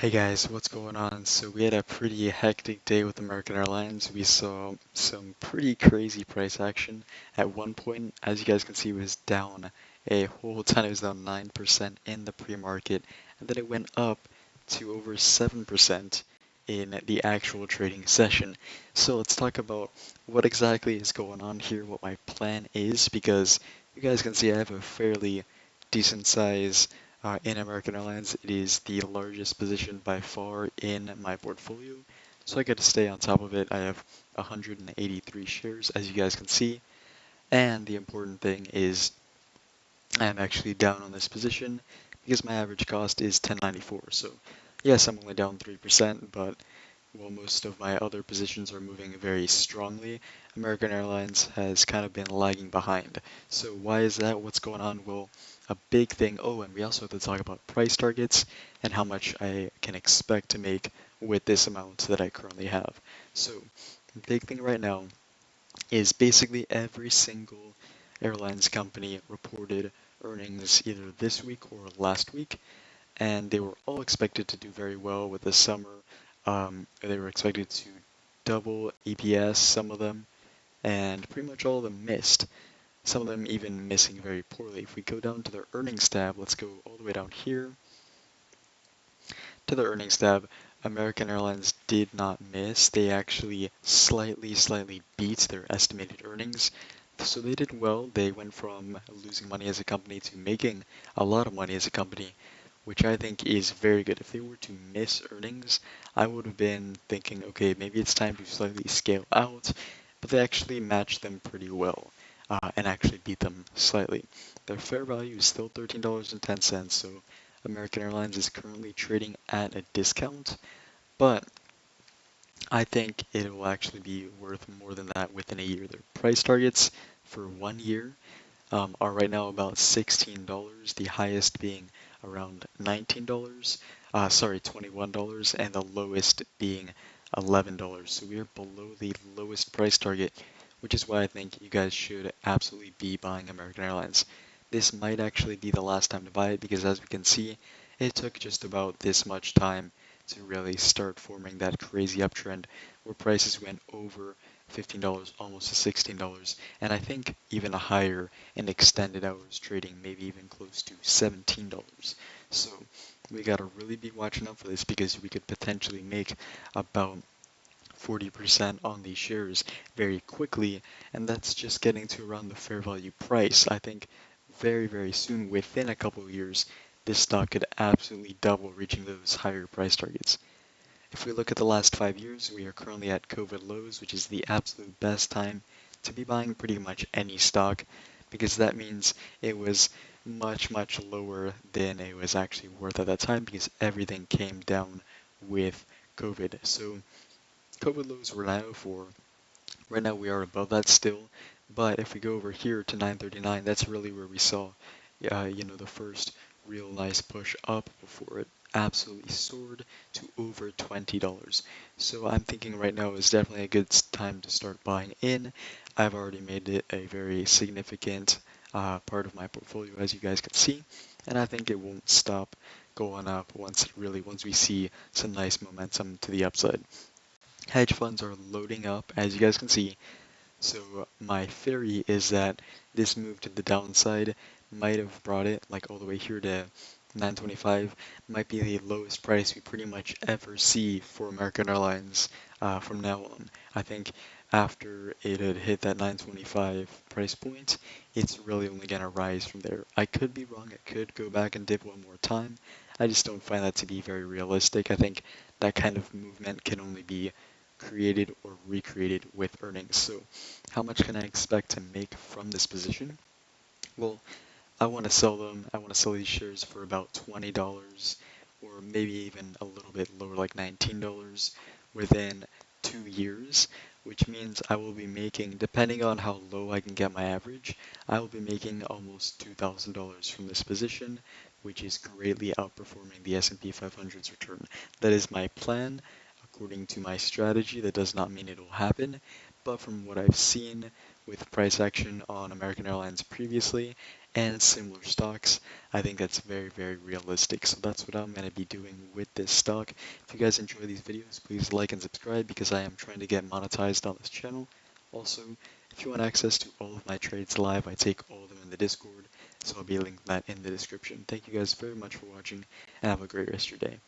Hey guys, what's going on? So we had a pretty hectic day with American Airlines. We saw some pretty crazy price action. At one point, as you guys can see, it was down a whole ton. It was down 9% in the pre-market, and then it went up to over 7% in the actual trading session. So let's talk about what exactly is going on here, what my plan is, because you guys can see I have a fairly decent size in American Airlines. It is the largest position by far in my portfolio, so I get to stay on top of it. I have 183 shares, as you guys can see, and the important thing is I'm actually down on this position because my average cost is 1094. So yes, I'm only down 3%, but while most of my other positions are moving very strongly, American Airlines has kind of been lagging behind. So why is that? What's going on? Well, a big thing. Oh, and we also have to talk about price targets and how much I can expect to make with this amount that I currently have. So the big thing right now is basically every single airlines company reported earnings either this week or last week, and they were all expected to do very well with the summer. They were expected to double EPS, some of them, and pretty much all of them missed. Some of them even missing very poorly. If we go down to their earnings tab, let's go all the way down here to the earnings tab. American Airlines did not miss. They actually slightly beat their estimated earnings. So they did well. They went from losing money as a company to making a lot of money as a company, which I think is very good. If they were to miss earnings, I would have been thinking, okay, maybe it's time to slightly scale out, but they actually matched them pretty well and actually beat them slightly. Their fair value is still $13.10, so American Airlines is currently trading at a discount, but I think it will actually be worth more than that within a year. Their price targets for 1 year are right now about $16, the highest being around $19, sorry, $21, and the lowest being $11. So we are below the lowest price target, which is why I think you guys should absolutely be buying American Airlines. This might actually be the last time to buy it because as we can see, it took just about this much time to really start forming that crazy uptrend where prices went over $15, almost to $16, and I think even higher in extended hours trading, maybe even close to $17. So we gotta really be watching out for this because we could potentially make about 40% on these shares very quickly, and that's just getting to around the fair value price. I think very soon, within a couple of years, this stock could absolutely double, reaching those higher price targets. If we look at the last 5 years, we are currently at COVID lows, which is the absolute best time to be buying pretty much any stock because that means it was much lower than it was actually worth at that time because everything came down with COVID. So COVID lows were 904. Right now we are above that still, but if we go over here to 939, that's really where we saw, the first real nice push up before it absolutely soared to over $20. So I'm thinking right now is definitely a good time to start buying in. I've already made it a very significant part of my portfolio, as you guys can see, and I think it won't stop going up once we see some nice momentum to the upside. Hedge funds are loading up, as you guys can see. So my theory is that this move to the downside might have brought it like all the way here to 925, might be the lowest price we pretty much ever see for American Airlines from now on. I think after it had hit that 925 price point, it's really only going to rise from there. I could be wrong, it could go back and dip one more time. I just don't find that to be very realistic. I think that kind of movement can only be created or recreated with earnings. So how much can I expect to make from this position? Well, I want to sell them. I want to sell these shares for about $20 or maybe even a little bit lower, like $19 within 2 years, which means I will be making, depending on how low I can get my average, I will be making almost $2,000 from this position, which is greatly outperforming the S&P 500's return. That is my plan. According to my strategy, that does not mean it will happen, but from what I've seen with price action on American Airlines previously, and similar stocks. I think that's very, very realistic. So that's what I'm going to be doing with this stock. If you guys enjoy these videos, please like and subscribe because I am trying to get monetized on this channel. Also, if you want access to all of my trades live, I take all of them in the Discord, so I'll be linking that in the description. Thank you guys very much for watching, and have a great rest of your day.